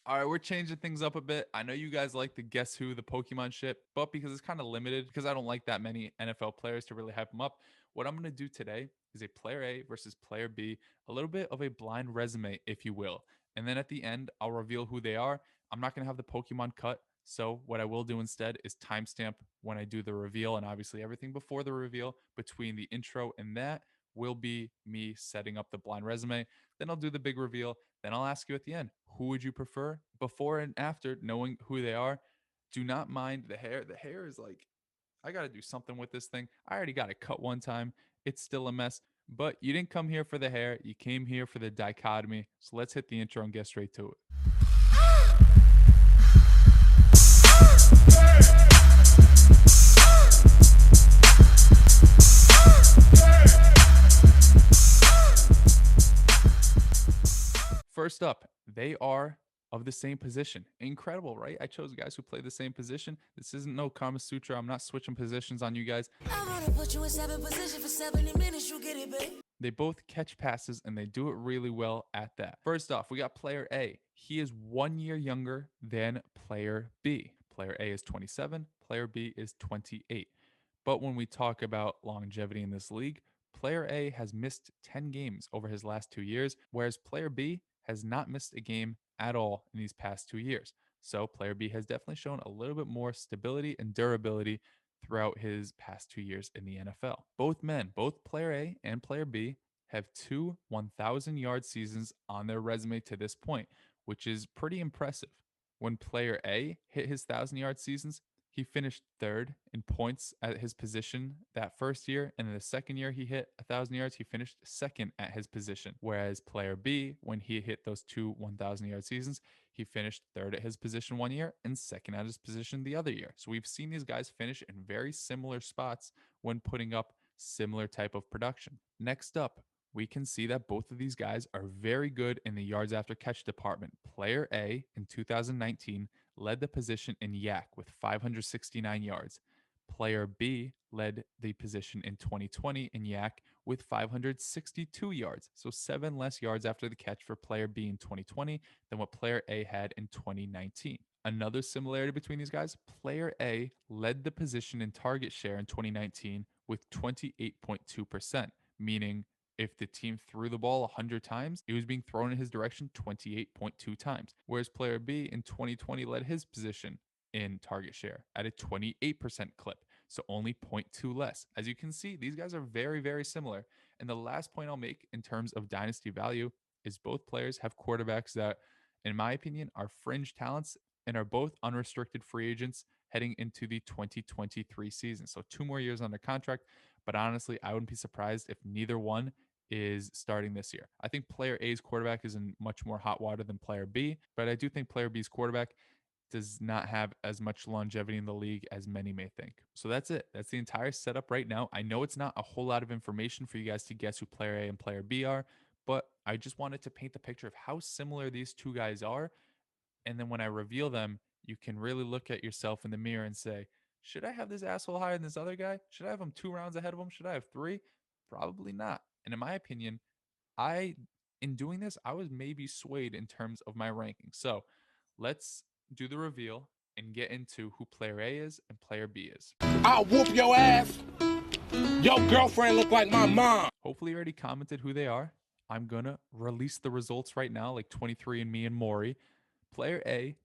All right, we're changing things up a bit. I know you guys like the Guess Who, the Pokemon shit, but because it's kind of limited, because I don't like that many NFL players to really hype them up, what I'm going to do today is a player A versus player B, a little bit of a blind resume, if you will. And then at the end, I'll reveal who they are. I'm not going to have the Pokemon cut. So, what I will do instead is timestamp when I do the reveal, and obviously everything before the reveal between the intro and that will be me setting up the blind resume. Then I'll do the big reveal. Then I'll ask you at the end, who would you prefer before and after knowing who they are? Do not mind the hair. The hair is like, I got to do something with this thing. I already got it cut one time. It's still a mess. But you didn't come here for the hair. You came here for the dichotomy. So let's hit the intro and get straight to it. First up, they are of the same position. Incredible, right? I chose guys who play the same position. This isn't no Kama Sutra. I'm not switching positions on you guys. I'm gonna put you in seven position for 70 minutes, you get it, babe. They both catch passes and they do it really well at that. First off, we got player A. He is 1 year younger than player B. Player A is 27, player B is 28. But when we talk about longevity in this league, player A has missed 10 games over his last 2 years, whereas player B has not missed a game at all in these past 2 years. So player B has definitely shown a little bit more stability and durability throughout his past 2 years in the NFL. Both men, both player A and player B, have two 1,000-yard seasons on their resume to this point, which is pretty impressive. When player A hit his 1,000-yard seasons, he finished third in points at his position that first year, and then the second year he hit 1,000 yards, he finished second at his position. Whereas player B, when he hit those two 1,000-yard seasons, he finished third at his position 1 year and second at his position the other year. So we've seen these guys finish in very similar spots when putting up similar type of production. Next up, we can see that both of these guys are very good in the yards after catch department. Player A in 2019 led the position in yak with 569 yards. Player B led the position in 2020 in yak with 562 yards. So 7 less yards after the catch for player B in 2020 than what player A had in 2019. Another similarity between these guys, player A led the position in target share in 2019 with 28.2%, meaning if the team threw the ball 100 times, it was being thrown in his direction 28.2 times. Whereas player B in 2020 led his position in target share at a 28% clip, so only zero point 0.2 less. As you can see, these guys are very, very similar. And the last point I'll make in terms of dynasty value is both players have quarterbacks that, in my opinion, are fringe talents and are both unrestricted free agents heading into the 2023 season. So 2 more years under contract. But honestly, I wouldn't be surprised if neither one is starting this year. I think player A's quarterback is in much more hot water than player B, but I do think player B's quarterback does not have as much longevity in the league as many may think. So that's it. That's the entire setup right now. I know it's not a whole lot of information for you guys to guess who player A and player B are, but I just wanted to paint the picture of how similar these two guys are. And then when I reveal them, you can really look at yourself in the mirror and say, should I have this asshole higher than this other guy? Should I have him 2 rounds ahead of him? Should I have three? Probably not. And in my opinion, I, in doing this, I was maybe swayed in terms of my ranking. So let's do the reveal and get into who player A is and player B is. I'll whoop your ass. Your girlfriend look like my mom. Hopefully, you already commented who they are. I'm going to release the results right now, like 23andMe and Maury. Player A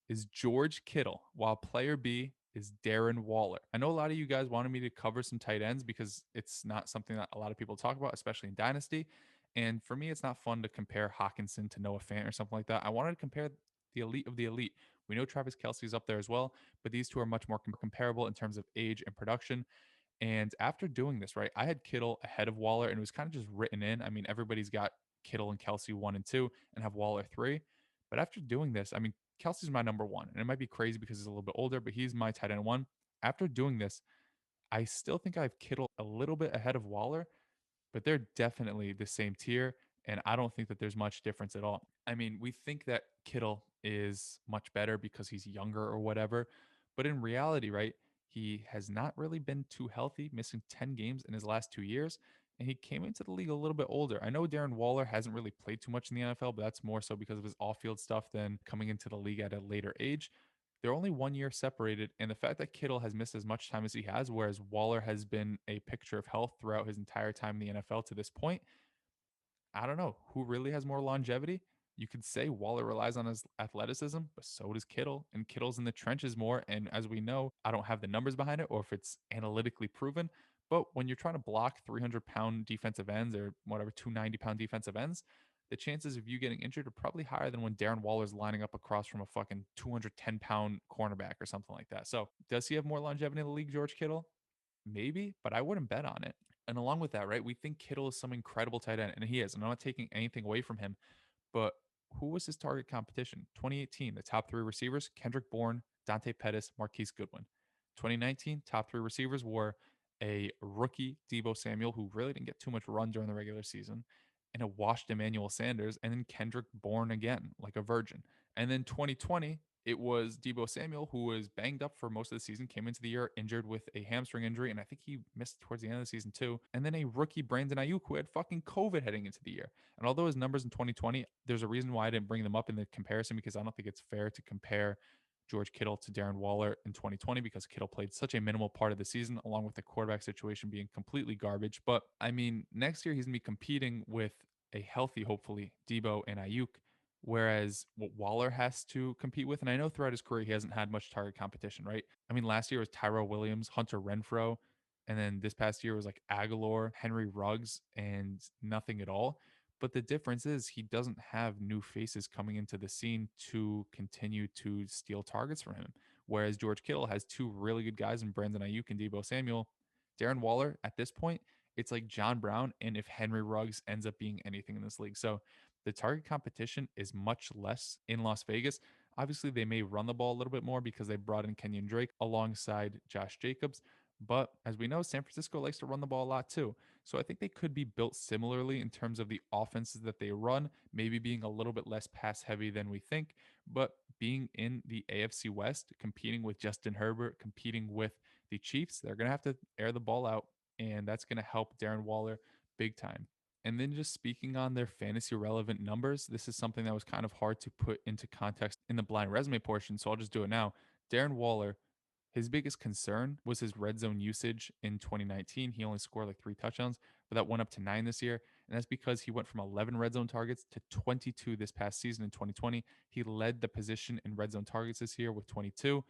is George Kittle, while player B is Darren Waller. I know a lot of you guys wanted me to cover some tight ends because it's not something that a lot of people talk about, especially in Dynasty. And for me, it's not fun to compare Hawkinson to Noah Fant or something like that. I wanted to compare the elite of the elite. We know Travis Kelsey's up there as well, but these two are much more comparable in terms of age and production. And after doing this, right, I had Kittle ahead of Waller and it was kind of just written in. I mean, everybody's got Kittle and Kelsey 1 and 2 and have Waller 3. But after doing this, I mean, Kelsey's my number one. And it might be crazy because he's a little bit older, but he's my tight end one. After doing this, I still think I have Kittle a little bit ahead of Waller, but they're definitely the same tier. And I don't think that there's much difference at all. I mean, we think that Kittle is much better because he's younger or whatever. But in reality, right, he has not really been too healthy, missing 10 games in his last 2 years. and he came into the league a little bit older. I know Darren Waller hasn't really played too much in the NFL, but that's more so because of his off field stuff than coming into the league at a later age. They're only 1 year separated, and the fact that Kittle has missed as much time as he has, whereas Waller has been a picture of health throughout his entire time in the NFL to this point, I don't know who really has more longevity. You could say Waller relies on his athleticism, but so does Kittle. And Kittle's in the trenches more. And as we know, I don't have the numbers behind it or if it's analytically proven. But when you're trying to block 300-pound defensive ends or whatever, 290-pound defensive ends, the chances of you getting injured are probably higher than when Darren Waller's lining up across from a fucking 210-pound cornerback or something like that. So does he have more longevity in the league, George Kittle? Maybe, but I wouldn't bet on it. And along with that, right, we think Kittle is some incredible tight end, and he is. And I'm not taking anything away from him, but who was his target competition? 2018, the top three receivers: Kendrick Bourne, Dante Pettis, Marquise Goodwin. 2019, top three receivers were a rookie Debo Samuel, who really didn't get too much run during the regular season, and a washed Emmanuel Sanders, and then Kendrick Bourne again, like a virgin. And then 2020, it was Debo Samuel, who was banged up for most of the season, came into the year injured with a hamstring injury, and I think he missed towards the end of the season too. And then a rookie Brandon Ayuk, who had fucking COVID heading into the year. And although his numbers in 2020, there's a reason why I didn't bring them up in the comparison because I don't think it's fair to compare George Kittle to Darren Waller in 2020 because Kittle played such a minimal part of the season, along with the quarterback situation being completely garbage. But I mean, next year he's going to be competing with a healthy, hopefully, Debo and Ayuk. Whereas what Waller has to compete with, and I know throughout his career he hasn't had much target competition, right? I mean, last year was Tyrell Williams, Hunter Renfro, and then this past year was like Aguilar, Henry Ruggs, and nothing at all. But the difference is he doesn't have new faces coming into the scene to continue to steal targets from him. Whereas George Kittle has two really good guys in Brandon Ayuk and Debo Samuel. Darren Waller, at this point, it's like John Brown, and if Henry Ruggs ends up being anything in this league. So the target competition is much less in Las Vegas. Obviously, they may run the ball a little bit more because they brought in Kenyon Drake alongside Josh Jacobs. But as we know, San Francisco likes to run the ball a lot too. So I think they could be built similarly in terms of the offenses that they run, maybe being a little bit less pass heavy than we think, but being in the AFC West, competing with Justin Herbert, competing with the Chiefs, they're going to have to air the ball out, and that's going to help Darren Waller big time. And then just speaking on their fantasy relevant numbers, this is something that was kind of hard to put into context in the blind resume portion, so I'll just do it now. Darren Waller, his biggest concern was his red zone usage in 2019. He only scored like 3 touchdowns, but that went up to 9 this year. And that's because he went from 11 red zone targets to 22 this past season in 2020. He led the position in red zone targets this year with 22,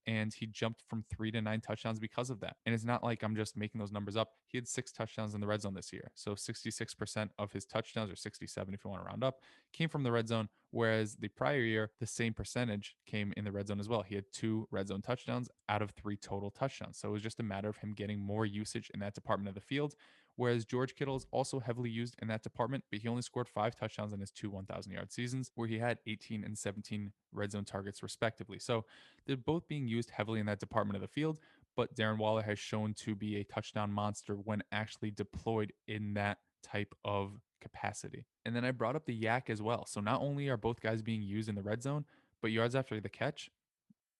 and he jumped from 3 to 9 touchdowns because of that. And it's not like I'm just making those numbers up. He had 6 touchdowns in the red zone this year. So 66% of his touchdowns, or 67 if you want to round up, came from the red zone. Whereas the prior year, the same percentage came in the red zone as well. He had 2 red zone touchdowns out of 3 total touchdowns. So it was just a matter of him getting more usage in that department of the field. Whereas George Kittle is also heavily used in that department, but he only scored 5 touchdowns in his two 1,000-yard seasons, where he had 18 and 17 red zone targets, respectively. So they're both being used heavily in that department of the field, but Darren Waller has shown to be a touchdown monster when actually deployed in that type of capacity. And then I brought up the yak as well. So not only are both guys being used in the red zone, but yards after the catch,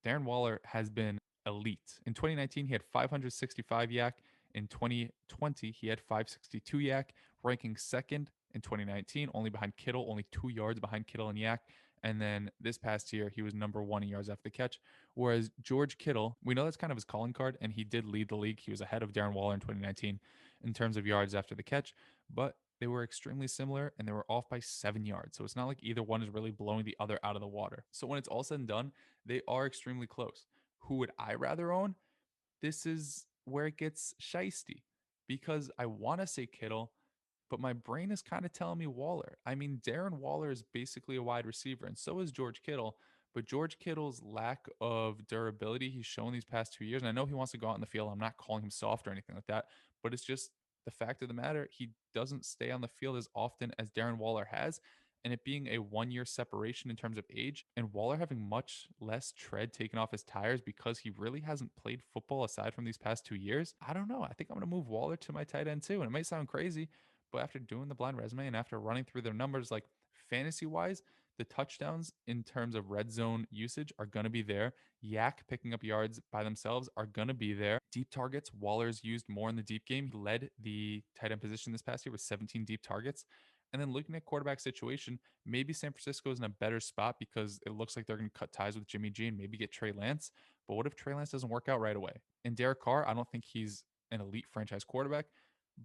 Darren Waller has been elite. In 2019, he had 565 yak. In 2020, he had 562 yak, ranking second in 2019, only behind Kittle, only 2 yards behind Kittle and yak. And then this past year, he was number one in yards after the catch. Whereas George Kittle, we know that's kind of his calling card, and he did lead the league. He was ahead of Darren Waller in 2019 in terms of yards after the catch, but they were extremely similar and they were off by 7 yards. So it's not like either one is really blowing the other out of the water. So when it's all said and done, they are extremely close. Who would I rather own? This is where it gets shisty because I want to say Kittle, but my brain is kind of telling me Waller. I mean, Darren Waller is basically a wide receiver, and so is George Kittle. But George Kittle's lack of durability he's shown these past 2 years, and I know he wants to go out in the field. I'm not calling him soft or anything like that, but it's just the fact of the matter. He doesn't stay on the field as often as Darren Waller has. And it being a 1 year separation in terms of age, and Waller having much less tread taken off his tires because he really hasn't played football aside from these past 2 years. I don't know. I think I'm going to move Waller to my tight end too. And it might sound crazy, but after doing the blind resume and after running through their numbers, like fantasy wise, The touchdowns in terms of red zone usage are going to be there. Yak picking up yards by themselves are going to be there. Deep targets, Waller's used more in the deep game. He led the tight end position this past year with 17 deep targets. And then looking at quarterback situation, maybe San Francisco is in a better spot because it looks like they're going to cut ties with Jimmy G and maybe get Trey Lance. But what if Trey Lance doesn't work out right away? And Derek Carr, I don't think he's an elite franchise quarterback,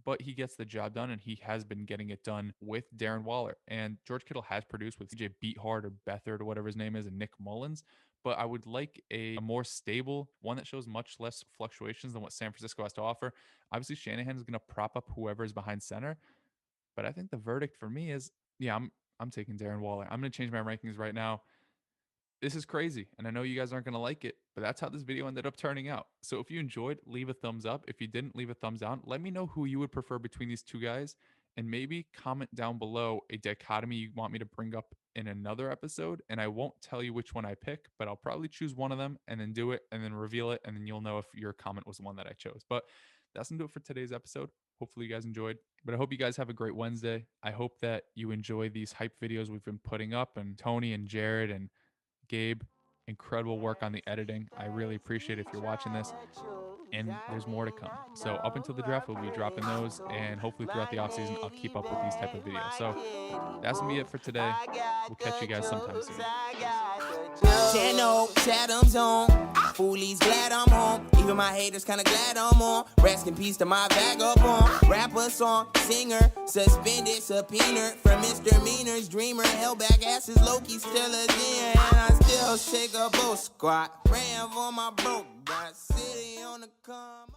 but he gets the job done, and he has been getting it done with Darren Waller. And George Kittle has produced with CJ Beathard or Beathard or whatever his name is and Nick Mullins. But I would like a more stable one that shows much less fluctuations than what San Francisco has to offer. Obviously, Shanahan is going to prop up whoever is behind center, but I think the verdict for me is, yeah, I'm taking Darren Waller. I'm going to change my rankings right now. This is crazy, and I know you guys aren't going to like it, but that's how this video ended up turning out. So if you enjoyed, leave a thumbs up. If you didn't, leave a thumbs down. Let me know who you would prefer between these two guys, and maybe comment down below a dichotomy you want me to bring up in another episode, and I won't tell you which one I pick, but I'll probably choose one of them and then do it and then reveal it, and then you'll know if your comment was the one that I chose. But that's going to do it for today's episode. Hopefully you guys enjoyed, but I hope you guys have a great Wednesday. I hope that you enjoy these hype videos we've been putting up, and Tony and Jared and Gabe, incredible work on the editing. I really appreciate it if you're watching this, and there's more to come. So up until the draft, we'll be dropping those, and hopefully throughout the offseason, I'll keep up with these type of videos. So that's gonna be it for today. We'll catch you guys sometime soon. Channel, Chatham's on. Foolies glad I'm home. Even my haters kinda glad I'm on. Rest in peace to my vagabond. Rapper, song, singer, suspended, subpoenaed for misdemeanors. Dreamer, held back asses, Loki still a in. And I still shake a boat squat. Ran for my broke, got city on the come.